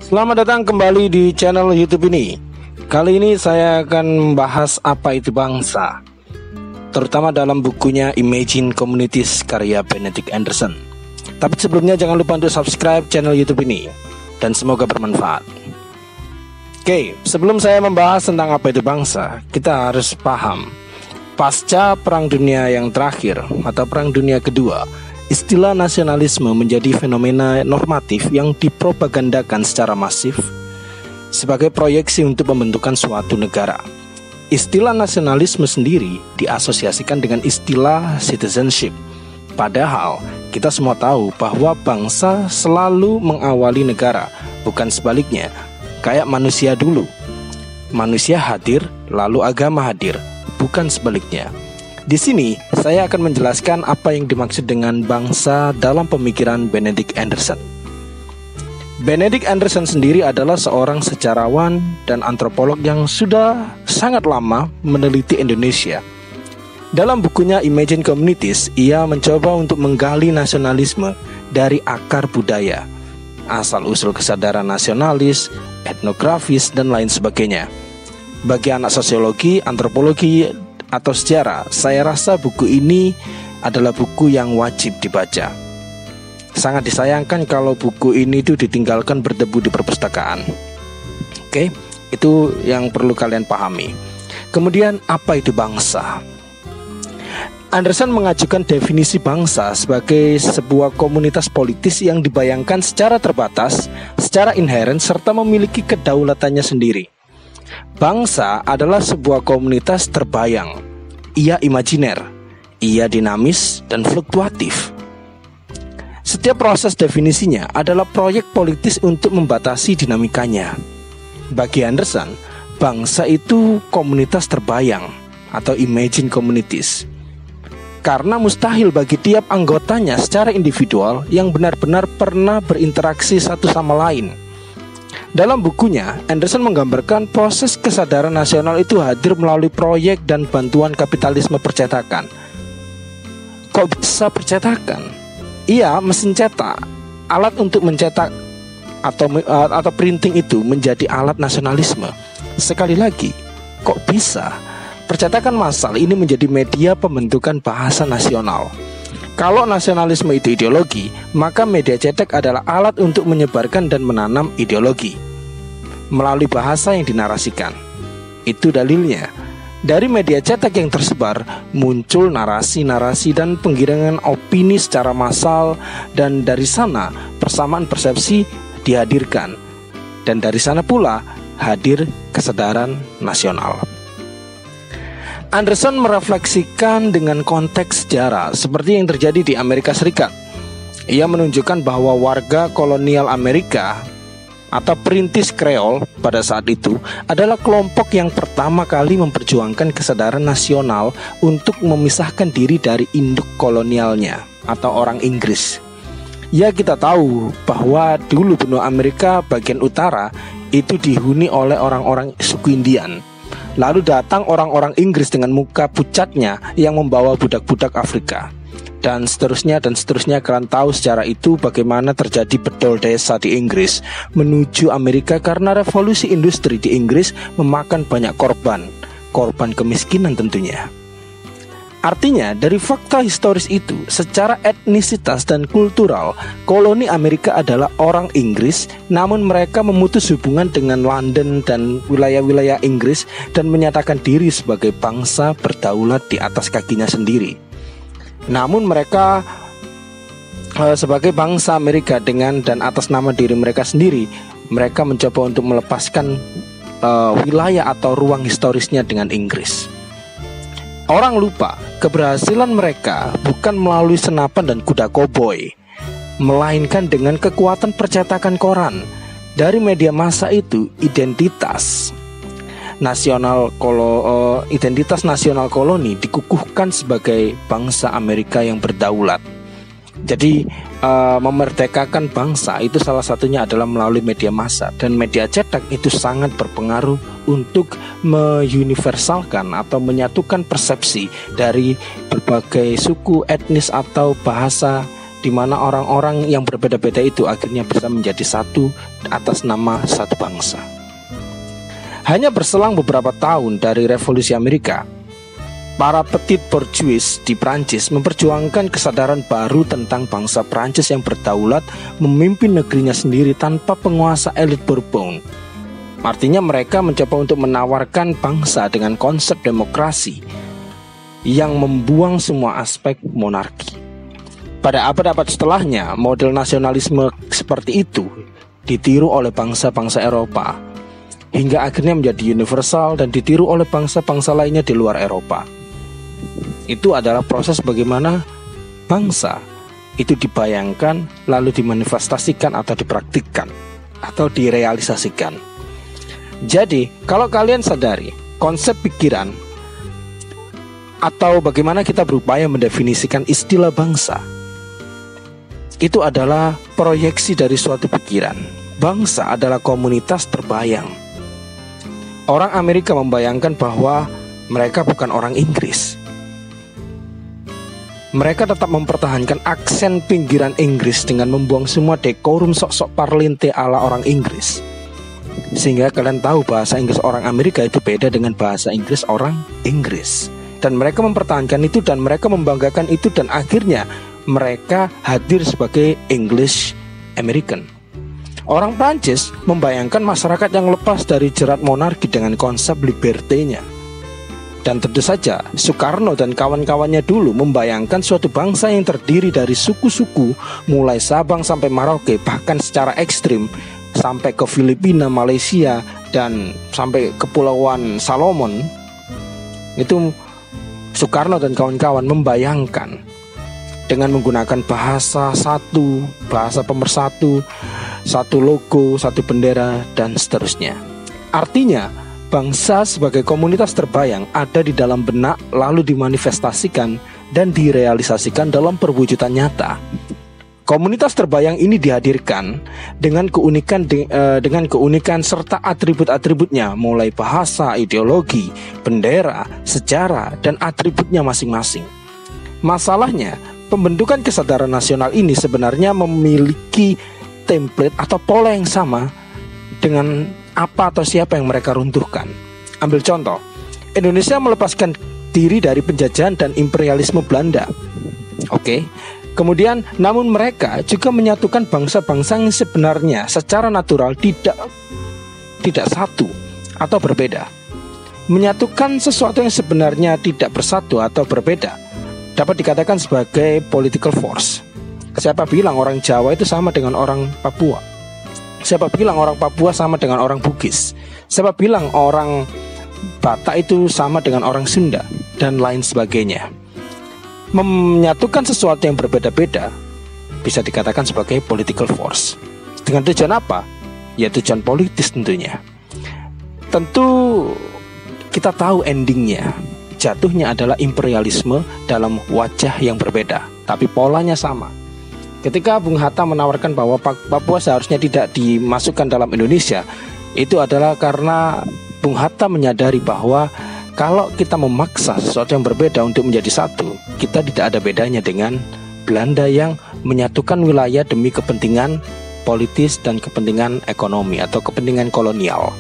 Selamat datang kembali di channel YouTube ini. Kali ini saya akan membahas apa itu bangsa, terutama dalam bukunya Imagine Communities karya Benedict Anderson. Tapi sebelumnya jangan lupa untuk subscribe channel YouTube ini, dan semoga bermanfaat. Oke, sebelum saya membahas tentang apa itu bangsa, kita harus paham, pasca Perang Dunia yang terakhir atau Perang Dunia Kedua, istilah nasionalisme menjadi fenomena normatif yang dipropagandakan secara masif sebagai proyeksi untuk pembentukan suatu negara. Istilah nasionalisme sendiri diasosiasikan dengan istilah citizenship. Padahal kita semua tahu bahwa bangsa selalu mengawali negara, bukan sebaliknya. Kayak manusia dulu, manusia hadir lalu agama hadir, bukan sebaliknya. Di sini saya akan menjelaskan apa yang dimaksud dengan bangsa dalam pemikiran Benedict Anderson. Benedict Anderson sendiri adalah seorang sejarawan dan antropolog yang sudah sangat lama meneliti Indonesia. Dalam bukunya Imagine Communities, ia mencoba untuk menggali nasionalisme dari akar budaya, asal-usul kesadaran nasionalis, etnografis, dan lain sebagainya. Bagi anak sosiologi, antropologi, atau sejarah, saya rasa buku ini adalah buku yang wajib dibaca. Sangat disayangkan kalau buku ini itu ditinggalkan berdebu di perpustakaan. Oke, itu yang perlu kalian pahami. Kemudian, apa itu bangsa? Anderson mengajukan definisi bangsa sebagai sebuah komunitas politis yang dibayangkan secara terbatas, secara inheren, serta memiliki kedaulatannya sendiri. Bangsa adalah sebuah komunitas terbayang. Ia imajiner, ia dinamis dan fluktuatif. Setiap proses definisinya adalah proyek politis untuk membatasi dinamikanya. Bagi Anderson, bangsa itu komunitas terbayang atau imagine communities. Karena mustahil bagi tiap anggotanya secara individual yang benar-benar pernah berinteraksi satu sama lain. Dalam bukunya, Anderson menggambarkan proses kesadaran nasional itu hadir melalui proyek dan bantuan kapitalisme percetakan. Kok bisa percetakan? Iya, mesin cetak, alat untuk mencetak atau printing itu menjadi alat nasionalisme. Sekali lagi, kok bisa? Percetakan massal ini menjadi media pembentukan bahasa nasional. Kalau nasionalisme itu ideologi, maka media cetak adalah alat untuk menyebarkan dan menanam ideologi melalui bahasa yang dinarasikan. Itu dalilnya. Dari media cetak yang tersebar, muncul narasi-narasi dan penggiringan opini secara massal, dan dari sana persamaan persepsi dihadirkan. Dan dari sana pula hadir kesadaran nasional. Anderson merefleksikan dengan konteks sejarah seperti yang terjadi di Amerika Serikat. Ia menunjukkan bahwa warga kolonial Amerika atau perintis Kreol pada saat itu adalah kelompok yang pertama kali memperjuangkan kesadaran nasional untuk memisahkan diri dari induk kolonialnya atau orang Inggris. Ya, kita tahu bahwa dulu benua Amerika bagian utara itu dihuni oleh orang-orang suku Indian. Lalu datang orang-orang Inggris dengan muka pucatnya yang membawa budak-budak Afrika. Dan seterusnya, kalian tahu secara itu bagaimana terjadi bedol desa di Inggris menuju Amerika karena revolusi industri di Inggris memakan banyak korban kemiskinan tentunya. Artinya, dari fakta historis itu, secara etnisitas dan kultural, koloni Amerika adalah orang Inggris, namun mereka memutus hubungan dengan London dan wilayah-wilayah Inggris dan menyatakan diri sebagai bangsa berdaulat di atas kakinya sendiri. Namun mereka sebagai bangsa Amerika dengan dan atas nama diri mereka sendiri, mereka mencoba untuk melepaskan wilayah atau ruang historisnya dengan Inggris. Orang lupa keberhasilan mereka bukan melalui senapan dan kuda koboi, melainkan dengan kekuatan percetakan koran. Dari media massa itu, identitas nasional koloni dikukuhkan sebagai bangsa Amerika yang berdaulat. Jadi memerdekakan bangsa itu salah satunya adalah melalui media massa, dan media cetak itu sangat berpengaruh untuk meuniversalkan atau menyatukan persepsi dari berbagai suku, etnis atau bahasa di di mana orang-orang yang berbeda-beda itu akhirnya bisa menjadi satu atas nama satu bangsa. Hanya berselang beberapa tahun dari Revolusi Amerika, para petit bourgeois di Prancis memperjuangkan kesadaran baru tentang bangsa Prancis yang berdaulat memimpin negerinya sendiri tanpa penguasa elit Bourbon. Artinya mereka mencoba untuk menawarkan bangsa dengan konsep demokrasi yang membuang semua aspek monarki. Pada abad-abad setelahnya, model nasionalisme seperti itu ditiru oleh bangsa-bangsa Eropa, hingga akhirnya menjadi universal dan ditiru oleh bangsa-bangsa lainnya di luar Eropa. Itu adalah proses bagaimana bangsa itu dibayangkan, lalu dimanifestasikan atau dipraktikkan atau direalisasikan. Jadi, kalau kalian sadari konsep pikiran atau bagaimana kita berupaya mendefinisikan istilah bangsa, itu adalah proyeksi dari suatu pikiran. Bangsa adalah komunitas terbayang. Orang Amerika membayangkan bahwa mereka bukan orang Inggris. Mereka tetap mempertahankan aksen pinggiran Inggris dengan membuang semua dekorum sok-sok parlente ala orang Inggris. Sehingga kalian tahu bahasa Inggris orang Amerika itu beda dengan bahasa Inggris orang Inggris. Dan mereka mempertahankan itu dan mereka membanggakan itu, dan akhirnya mereka hadir sebagai English American. Orang Prancis membayangkan masyarakat yang lepas dari jerat monarki dengan konsep liberté-nya. Dan tentu saja Soekarno dan kawan-kawannya dulu membayangkan suatu bangsa yang terdiri dari suku-suku mulai Sabang sampai Merauke, bahkan secara ekstrim sampai ke Filipina, Malaysia, dan sampai Kepulauan Salomon. Itu Soekarno dan kawan-kawan membayangkan dengan menggunakan bahasa satu, bahasa pemersatu, satu logo, satu bendera, dan seterusnya. Artinya, bangsa sebagai komunitas terbayang ada di dalam benak, lalu dimanifestasikan dan direalisasikan dalam perwujudan nyata. Komunitas terbayang ini dihadirkan dengan keunikan serta atribut-atributnya, mulai bahasa, ideologi, bendera, sejarah, dan atributnya masing-masing. Masalahnya, pembentukan kesadaran nasional ini sebenarnya memiliki template atau pola yang sama dengan apa atau siapa yang mereka runtuhkan. Ambil contoh, Indonesia melepaskan diri dari penjajahan dan imperialisme Belanda. Oke. Kemudian, namun mereka juga menyatukan bangsa-bangsa yang sebenarnya secara natural tidak satu atau berbeda. Menyatukan sesuatu yang sebenarnya tidak bersatu atau berbeda dapat dikatakan sebagai political force. Siapa bilang orang Jawa itu sama dengan orang Papua? Siapa bilang orang Papua sama dengan orang Bugis? Siapa bilang orang Batak itu sama dengan orang Sunda? Dan lain sebagainya. Menyatukan sesuatu yang berbeda-beda bisa dikatakan sebagai political force. Dengan tujuan apa? Ya tujuan politis tentunya. Tentu kita tahu endingnya, jatuhnya adalah imperialisme dalam wajah yang berbeda, tapi polanya sama. Ketika Bung Hatta menawarkan bahwa Papua seharusnya tidak dimasukkan dalam Indonesia, itu adalah karena Bung Hatta menyadari bahwa kalau kita memaksa sesuatu yang berbeda untuk menjadi satu, kita tidak ada bedanya dengan Belanda yang menyatukan wilayah demi kepentingan politis dan kepentingan ekonomi atau kepentingan kolonial.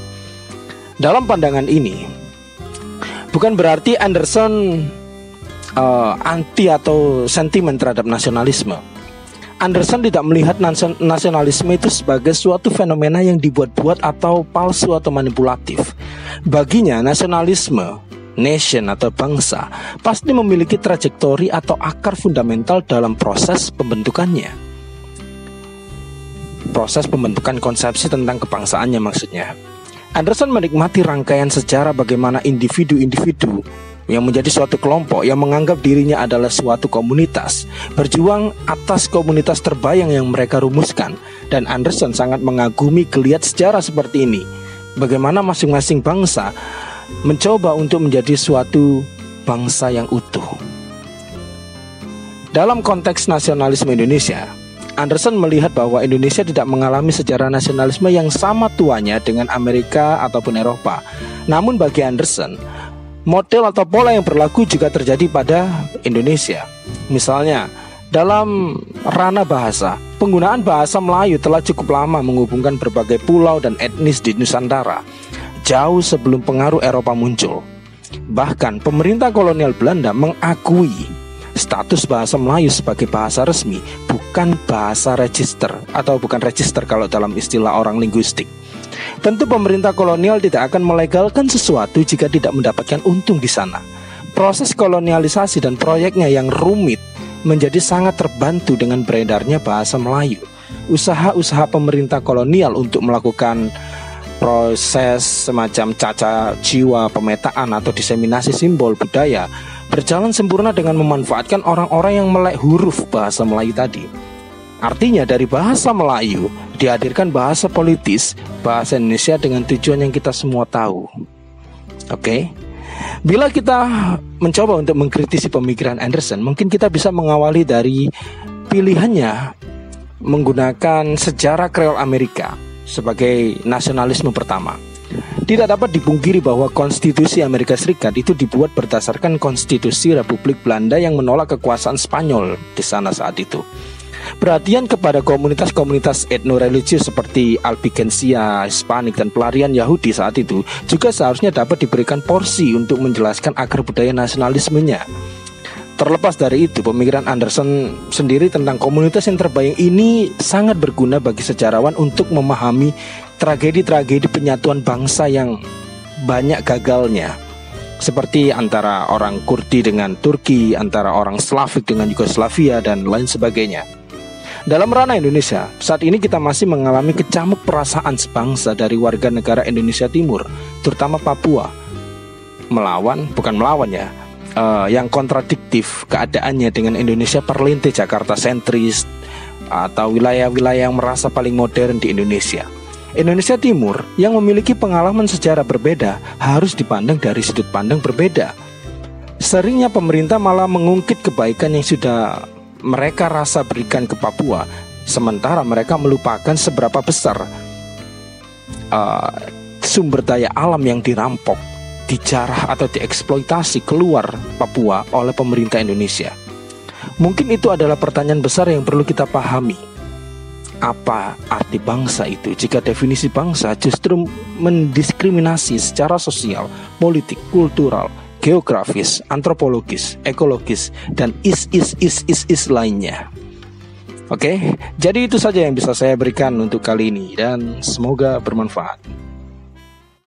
Dalam pandangan ini, bukan berarti Anderson anti atau sentimen terhadap nasionalisme. Anderson tidak melihat nasionalisme itu sebagai suatu fenomena yang dibuat-buat atau palsu atau manipulatif. Baginya nasionalisme, nation atau bangsa, pasti memiliki trajektori atau akar fundamental dalam proses pembentukannya. Proses pembentukan konsepsi tentang kebangsaannya maksudnya. Anderson menikmati rangkaian sejarah bagaimana individu-individu yang menjadi suatu kelompok yang menganggap dirinya adalah suatu komunitas berjuang atas komunitas terbayang yang mereka rumuskan. Dan Anderson sangat mengagumi geliat sejarah seperti ini, bagaimana masing-masing bangsa mencoba untuk menjadi suatu bangsa yang utuh. Dalam konteks nasionalisme Indonesia, Anderson melihat bahwa Indonesia tidak mengalami sejarah nasionalisme yang sama tuanya dengan Amerika ataupun Eropa. Namun bagi Anderson, model atau pola yang berlaku juga terjadi pada Indonesia. Misalnya, Dalam ranah bahasa, penggunaan bahasa Melayu telah cukup lama menghubungkan berbagai pulau dan etnis di Nusantara, jauh sebelum pengaruh Eropa muncul. Bahkan pemerintah kolonial Belanda mengakui status bahasa Melayu sebagai bahasa resmi, bukan bahasa register, atau bukan register kalau dalam istilah orang linguistik. Tentu pemerintah kolonial tidak akan melegalkan sesuatu jika tidak mendapatkan untung di sana. Proses kolonialisasi dan proyeknya yang rumit menjadi sangat terbantu dengan beredarnya bahasa Melayu. Usaha-usaha pemerintah kolonial untuk melakukan proses semacam caca jiwa, pemetaan atau diseminasi simbol budaya berjalan sempurna dengan memanfaatkan orang-orang yang melek huruf bahasa Melayu tadi. Artinya dari bahasa Melayu dihadirkan bahasa politis, bahasa Indonesia dengan tujuan yang kita semua tahu. Oke? Bila kita mencoba untuk mengkritisi pemikiran Anderson, mungkin kita bisa mengawali dari pilihannya menggunakan sejarah Kreol Amerika sebagai nasionalisme pertama. Tidak dapat dipungkiri bahwa konstitusi Amerika Serikat itu dibuat berdasarkan konstitusi Republik Belanda yang menolak kekuasaan Spanyol di sana saat itu. Perhatian kepada komunitas-komunitas etno-religius seperti Albigensia, Hispanik, dan pelarian Yahudi saat itu juga seharusnya dapat diberikan porsi untuk menjelaskan akar budaya nasionalismenya. Terlepas dari itu, pemikiran Anderson sendiri tentang komunitas yang terbayang ini sangat berguna bagi sejarawan untuk memahami tragedi-tragedi penyatuan bangsa yang banyak gagalnya, seperti antara orang Kurdi dengan Turki, antara orang Slavik dengan Yugoslavia, dan lain sebagainya. Dalam ranah Indonesia, saat ini kita masih mengalami kecamuk perasaan sebangsa dari warga negara Indonesia Timur, terutama Papua, yang kontradiktif keadaannya dengan Indonesia perlintai Jakarta sentris atau wilayah-wilayah yang merasa paling modern di Indonesia. Indonesia Timur yang memiliki pengalaman sejarah berbeda harus dipandang dari sudut pandang berbeda. Seringnya pemerintah malah mengungkit kebaikan yang sudah mereka rasa berikan ke Papua, sementara mereka melupakan seberapa besar sumber daya alam yang dirampok, dijarah atau dieksploitasi keluar Papua oleh pemerintah Indonesia. Mungkin itu adalah pertanyaan besar yang perlu kita pahami. Apa arti bangsa itu jika definisi bangsa justru mendiskriminasi secara sosial, politik, kultural, geografis, antropologis, ekologis, dan is lainnya. Oke, jadi itu saja yang bisa saya berikan untuk kali ini dan semoga bermanfaat.